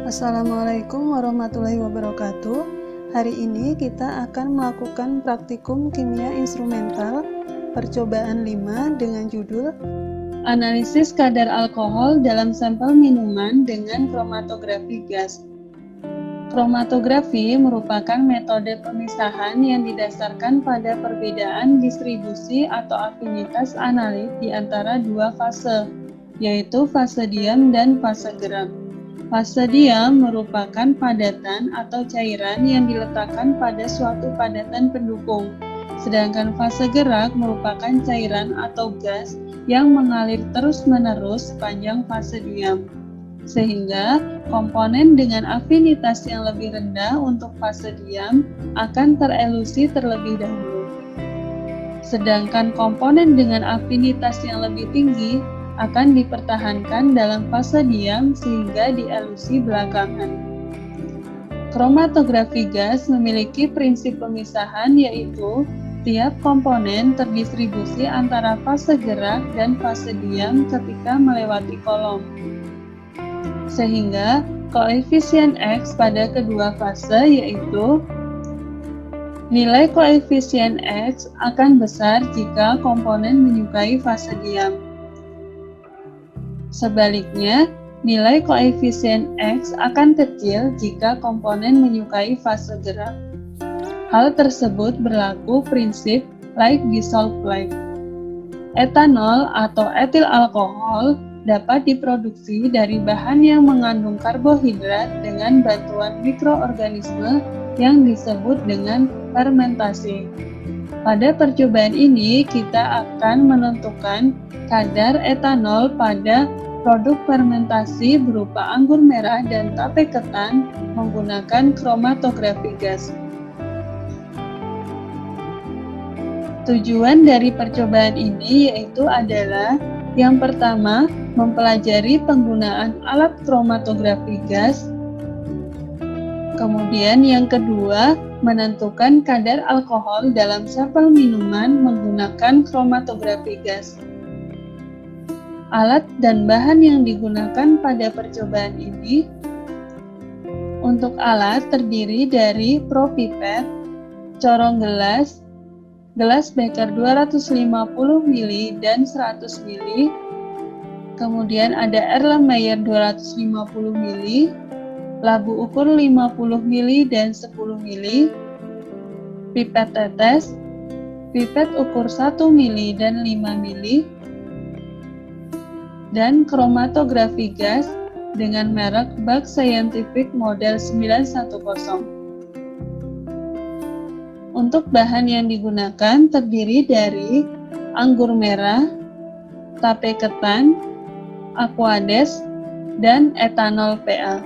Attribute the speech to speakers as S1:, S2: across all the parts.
S1: Assalamualaikum warahmatullahi wabarakatuh. Hari ini kita akan melakukan praktikum kimia instrumental percobaan 5 dengan judul Analisis kadar alkohol dalam sampel minuman dengan kromatografi gas. Kromatografi merupakan metode pemisahan yang didasarkan pada perbedaan distribusi atau afinitas analit di antara dua fase, yaitu fase diam dan fase gerak. Fase diam merupakan padatan atau cairan yang diletakkan pada suatu padatan pendukung, sedangkan fase gerak merupakan cairan atau gas yang mengalir terus-menerus sepanjang fase diam. Sehingga komponen dengan afinitas yang lebih rendah untuk fase diam akan terelusi terlebih dahulu. Sedangkan komponen dengan afinitas yang lebih tinggi akan dipertahankan dalam fase diam sehingga dielusi belakangan. Kromatografi gas memiliki prinsip pemisahan, yaitu tiap komponen terdistribusi antara fase gerak dan fase diam ketika melewati kolom. Sehingga koefisien X pada kedua fase, yaitu nilai koefisien X akan besar jika komponen menyukai fase diam. Sebaliknya, nilai koefisien X akan kecil jika komponen menyukai fase gerak. Hal tersebut berlaku prinsip like dissolve like. Etanol atau etil alkohol dapat diproduksi dari bahan yang mengandung karbohidrat dengan bantuan mikroorganisme yang disebut dengan fermentasi. Pada percobaan ini, kita akan menentukan kadar etanol pada produk fermentasi berupa anggur merah dan tape ketan menggunakan kromatografi gas. Tujuan dari percobaan ini yaitu adalah yang pertama, mempelajari penggunaan alat kromatografi gas. Kemudian yang kedua, menentukan kadar alkohol dalam sampel minuman menggunakan kromatografi gas. Alat dan bahan yang digunakan pada percobaan ini. Untuk alat terdiri dari propipet, corong gelas, gelas beker 250 ml dan 100 ml, kemudian ada Erlenmeyer 250 ml, labu ukur 50 ml dan 10 ml, pipet tetes, pipet ukur 1 ml dan 5 ml, dan kromatografi gas dengan merek Bach Scientific model 910. Untuk bahan yang digunakan terdiri dari anggur merah, tape ketan, aquades, dan etanol PA.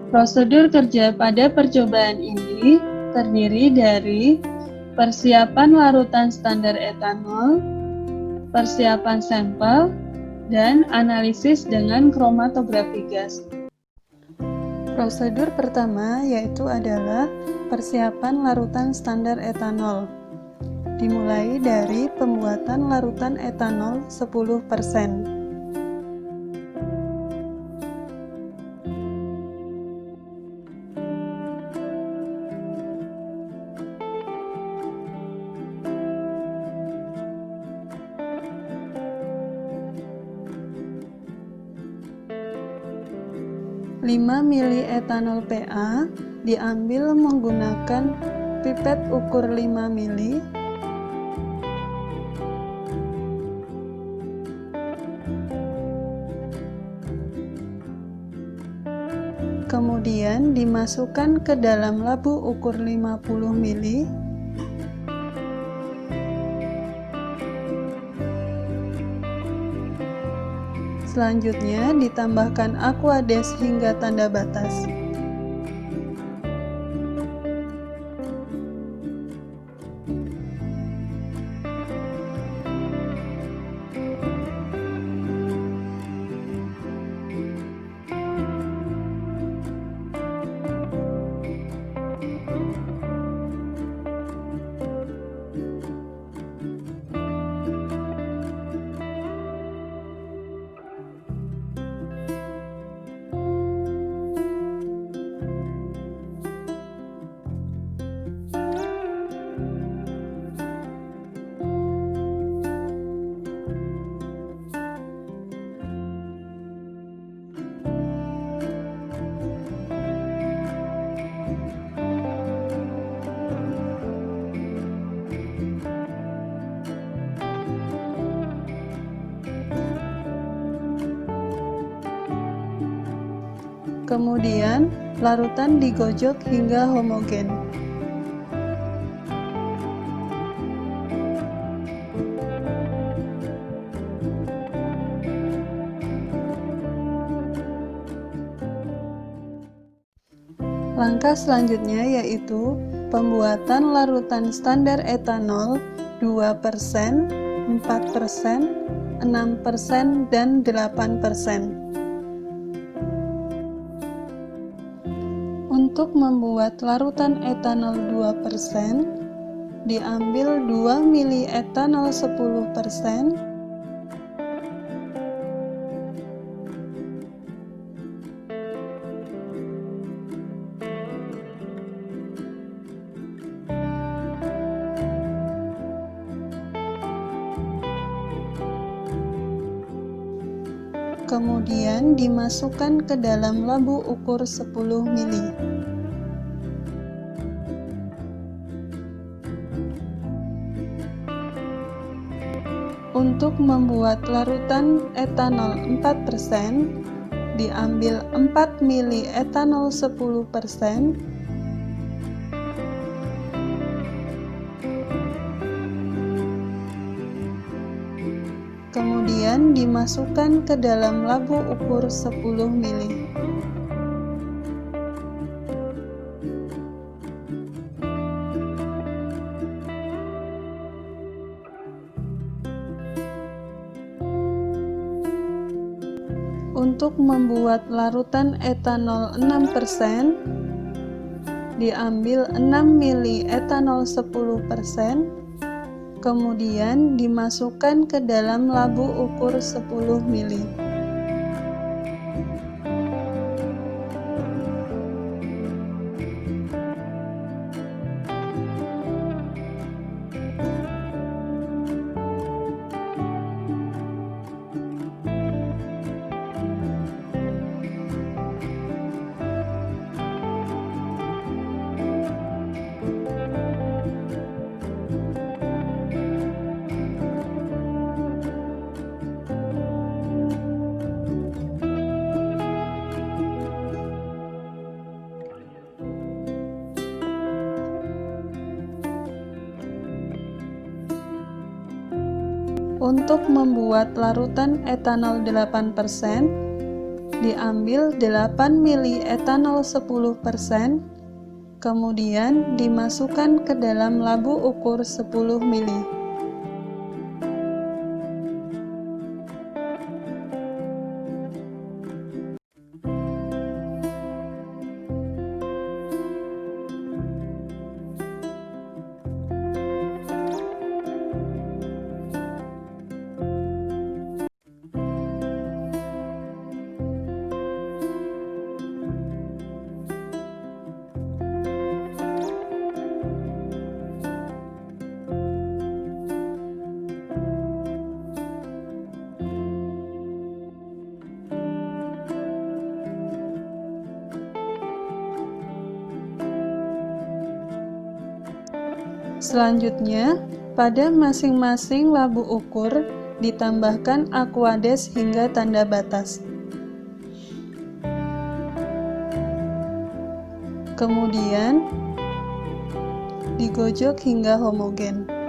S1: Prosedur kerja pada percobaan ini terdiri dari persiapan larutan standar etanol, persiapan sampel, dan analisis dengan kromatografi gas. Prosedur pertama yaitu adalah persiapan larutan standar etanol. Dimulai dari pembuatan larutan etanol 10%. Lima mili etanol PA diambil menggunakan pipet ukur 5 mili. Kemudian dimasukkan ke dalam labu ukur 50 mili. Selanjutnya ditambahkan aquades hingga tanda batas. Kemudian, larutan digojok hingga homogen. Langkah selanjutnya yaitu pembuatan larutan standar etanol 2%, 4%, 6%, dan 8%. Untuk membuat larutan etanol 2%, diambil 2 mili etanol 10%, kemudian dimasukkan ke dalam labu ukur 10 mili. Untuk membuat larutan etanol 4%, diambil 4 mili etanol 10%, kemudian dimasukkan ke dalam labu ukur 10 mili. Untuk membuat larutan etanol 6%, diambil 6 mili etanol 10%, kemudian dimasukkan ke dalam labu ukur 10 mili. Untuk membuat larutan etanol 8%, diambil 8 mili etanol 10%, kemudian dimasukkan ke dalam labu ukur 10 mili. Selanjutnya, pada masing-masing labu ukur ditambahkan aquades hingga tanda batas. Kemudian, digojok hingga homogen.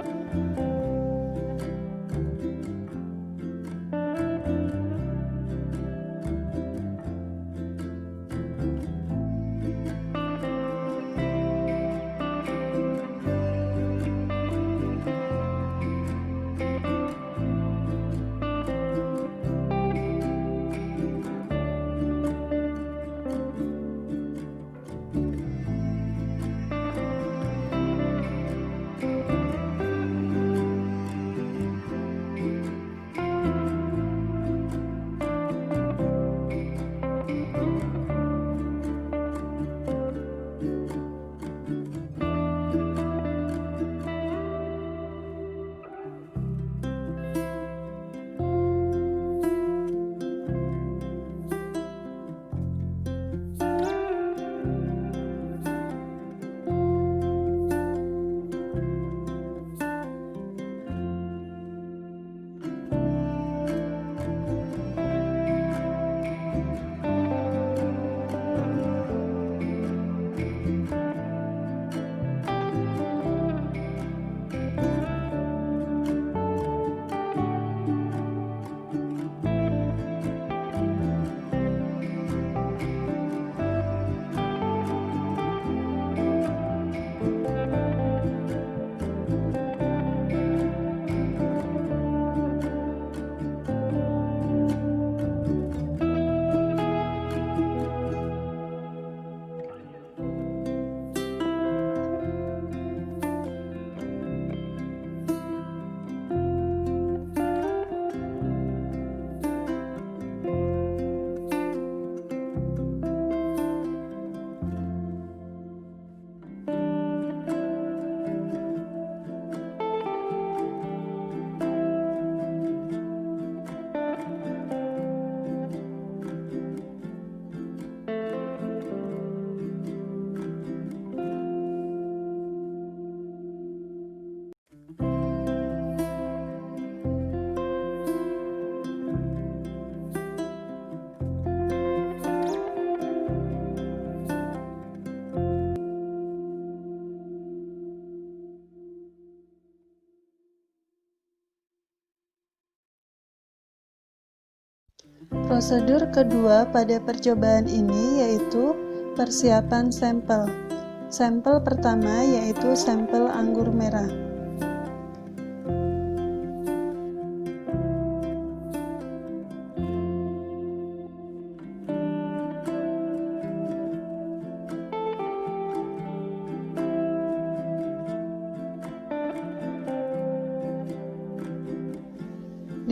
S1: Prosedur kedua pada percobaan ini yaitu persiapan sampel. Sampel pertama yaitu sampel anggur merah.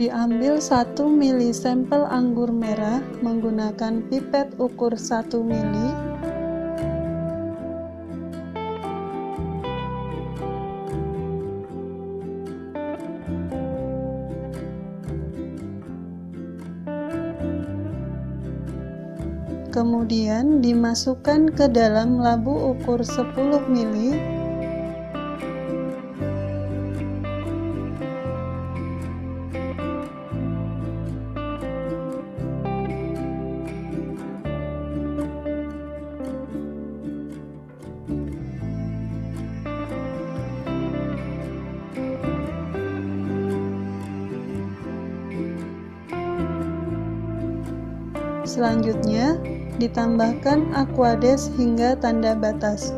S1: Diambil 1 mili sampel anggur merah menggunakan pipet ukur 1 mili. Kemudian dimasukkan ke dalam labu ukur 10 mili. Selanjutnya, ditambahkan aquades hingga tanda batas.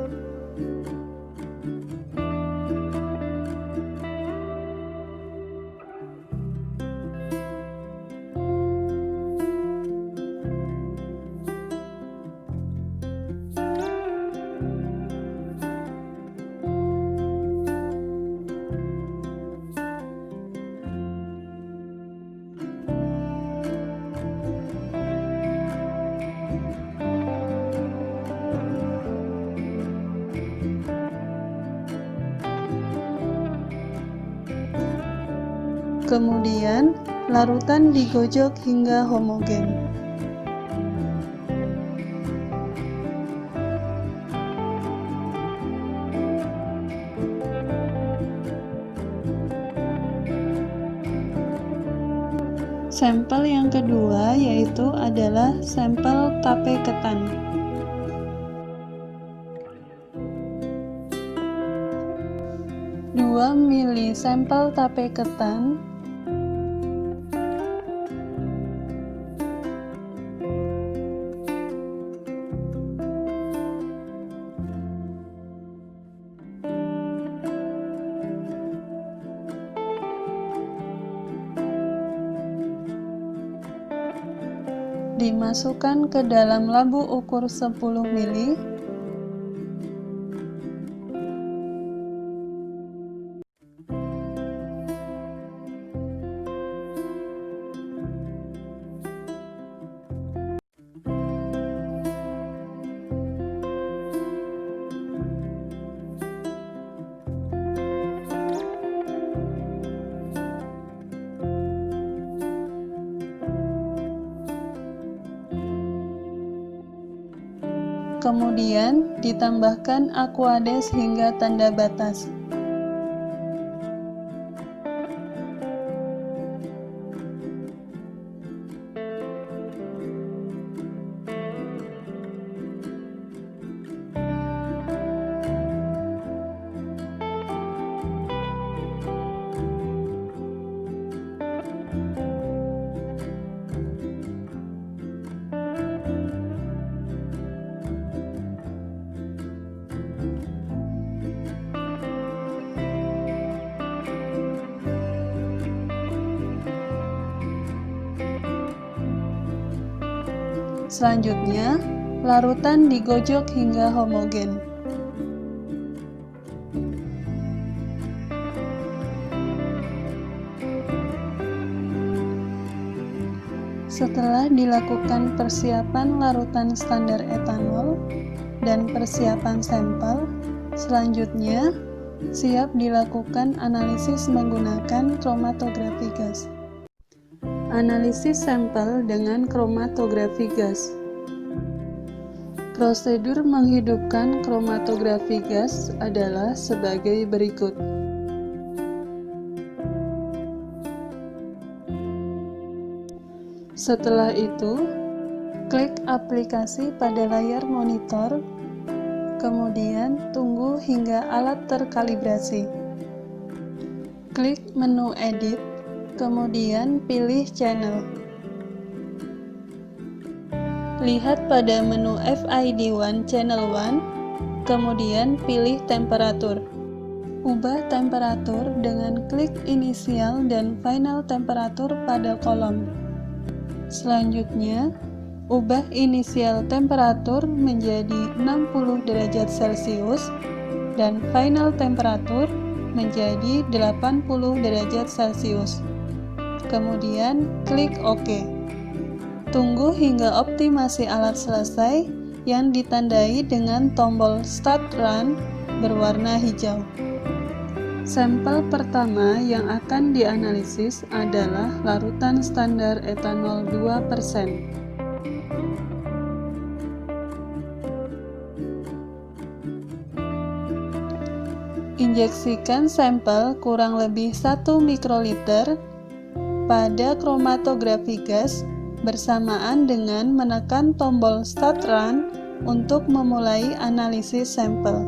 S1: Kemudian, larutan digojok hingga homogen. Sampel yang kedua yaitu adalah sampel tape ketan. Dua mili sampel tape ketan, dimasukkan ke dalam labu ukur 10 mili. Kemudian ditambahkan aquades hingga tanda batas. Selanjutnya, larutan digojok hingga homogen. Setelah dilakukan persiapan larutan standar etanol dan persiapan sampel, selanjutnya siap dilakukan analisis menggunakan kromatografi gas. Analisis sampel dengan kromatografi gas. Prosedur menghidupkan kromatografi gas adalah sebagai berikut. Setelah itu, klik aplikasi pada layar monitor, kemudian tunggu hingga alat terkalibrasi. Klik menu edit, kemudian pilih channel. Lihat pada menu FID1 Channel 1, kemudian pilih temperatur. Ubah temperatur dengan klik inisial dan final temperatur pada kolom. Selanjutnya, ubah inisial temperatur menjadi 60 derajat Celcius dan final temperatur menjadi 80 derajat Celcius. Kemudian, klik OK. Tunggu hingga optimasi alat selesai yang ditandai dengan tombol Start Run berwarna hijau. Sampel pertama yang akan dianalisis adalah larutan standar etanol 2%. Injeksikan sampel kurang lebih 1 mikroliter pada kromatografi gas bersamaan dengan menekan tombol Start Run untuk memulai analisis sampel.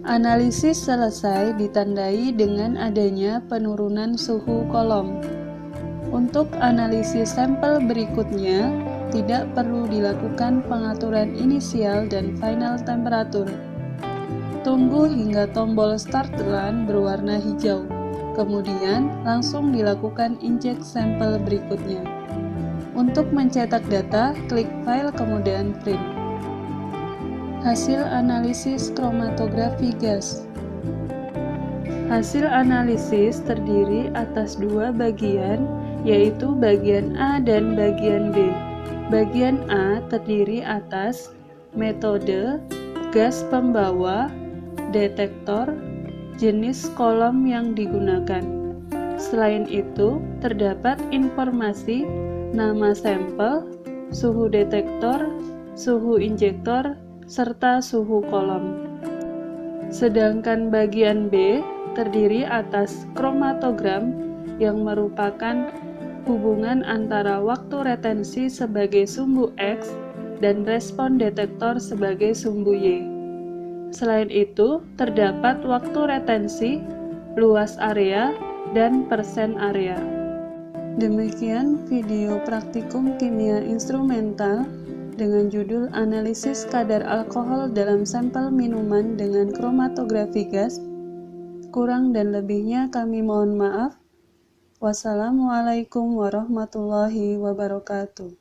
S1: Analisis selesai ditandai dengan adanya penurunan suhu kolom. Untuk analisis sampel berikutnya, tidak perlu dilakukan pengaturan inisial dan final temperatur. Tunggu hingga tombol Start Run berwarna hijau, kemudian langsung dilakukan injek sampel berikutnya. Untuk mencetak data, klik File kemudian Print. Hasil analisis kromatografi gas. Hasil analisis terdiri atas dua bagian, yaitu bagian A dan bagian B. Bagian A terdiri atas metode, gas pembawa, detektor, jenis kolom yang digunakan. Selain itu, terdapat informasi nama sampel, suhu detektor, suhu injektor, serta suhu kolom. Sedangkan bagian B terdiri atas kromatogram yang merupakan hubungan antara waktu retensi sebagai sumbu X dan respon detektor sebagai sumbu Y. Selain itu, terdapat waktu retensi, luas area, dan persen area. Demikian video praktikum kimia instrumental dengan judul Analisis Kadar Alkohol dalam Sampel Minuman dengan Kromatografi Gas. Kurang dan lebihnya kami mohon maaf. Wassalamualaikum warahmatullahi wabarakatuh.